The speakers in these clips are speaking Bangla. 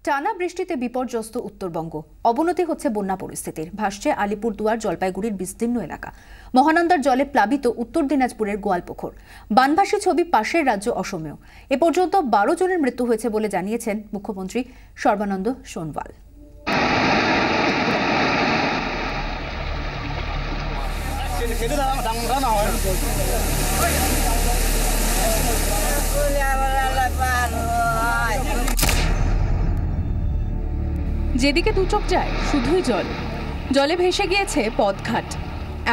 টানা বৃষ্টিতে বিপর্যস্ত উত্তরবঙ্গ। অবনতি হচ্ছে বন্যা পরিস্থিতির। ভাসছে আলিপুরদুয়ার, জলপাইগুড়ির বিস্তীর্ণ এলাকা। মহানন্দার জলে প্লাবিত উত্তর দিনাজপুরের গোয়ালপুকুর। বানভাসী ছবি পাশের রাজ্য অসমেও। এ পর্যন্ত 12 জনের মৃত্যু হয়েছে বলে জানিয়েছেন মুখ্যমন্ত্রী সর্বানন্দ সোনোয়াল। যেদিকে দুচোখ যায় শুধুই জল। জলে ভেসে গিয়েছে পথঘাট,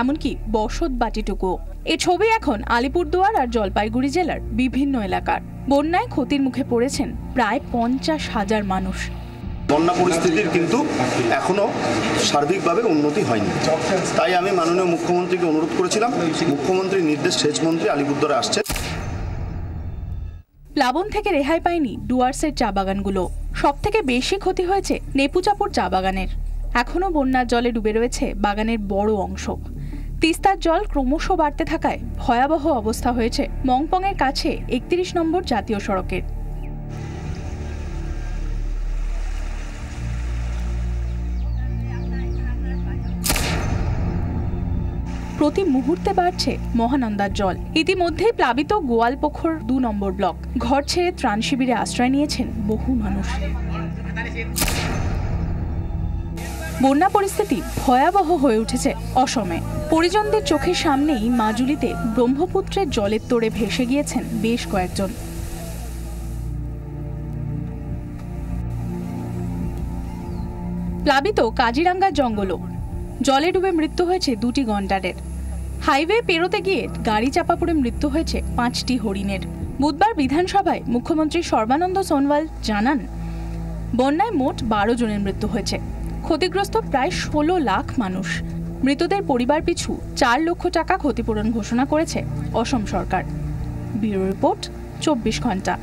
এমনকি বসত বাটিটুকু। এই ছবি এখন আলিপুরদুয়ার আর জলপাইগুড়ি জেলার বিভিন্ন এলাকার। বন্যায় ক্ষতির মুখে পড়েছেন প্রায় 50,000 মানুষ। বন্যা পরিস্থিতির কিন্তু এখনো সার্বিকভাবে উন্নতি হয়নি। তাই আমি মাননীয় মুখ্যমন্ত্রীকে অনুরোধ করেছিলাম, মুখ্যমন্ত্রীর নির্দেশ সেচমন্ত্রী আলিপুরদুয়ারে আসছে। প্লাবন থেকে রেহাই পায়নি ডুয়ার্সের চা বাগানগুলো। সব থেকে বেশি ক্ষতি হয়েছে নেপুচাপুর চা বাগানের। এখনো বন্যার জলে ডুবে রয়েছে বাগানের বড় অংশ। তিস্তার জল ক্রমশ বাড়তে থাকায় ভয়াবহ অবস্থা হয়েছে মংপংয়ের কাছে 31 নম্বর জাতীয় সড়কের। প্রতি মুহূর্তে বাড়ছে মহানন্দার জল। ইতিমধ্যেই প্লাবিত গোয়ালপুকুর 2 নম্বর ব্লক। ঘর ছেড়ে ত্রাণ শিবিরে আশ্রয় নিয়েছেন বহু মানুষ। বন্যা পরিস্থিতি ভয়াবহ হয়ে উঠেছে অসমে। পরিজনদের চোখের সামনেই মাজুলিতে ব্রহ্মপুত্রের জলের তোড়ে ভেসে গিয়েছেন বেশ কয়েকজন। প্লাবিত কাজিরাঙ্গার জঙ্গলও। জলে ডুবে মৃত্যু হয়েছে 2টি গন্ডারের। হাইওয়ে পেরোতে গিয়ে গাড়ি চাপা পড়ে মৃত্যু হয়েছে 5টি হরিণের। বুধবার বিধানসভায় মুখ্যমন্ত্রী সর্বানন্দ সোনোয়াল জানান, বন্যায় মোট 12 জনের মৃত্যু হয়েছে। ক্ষতিগ্রস্ত প্রায় 16 লাখ মানুষ। মৃতদের পরিবার পিছু 4 লক্ষ টাকা ক্ষতিপূরণ ঘোষণা করেছে অসম সরকার। ব্যুরো রিপোর্ট, 24 ঘন্টা।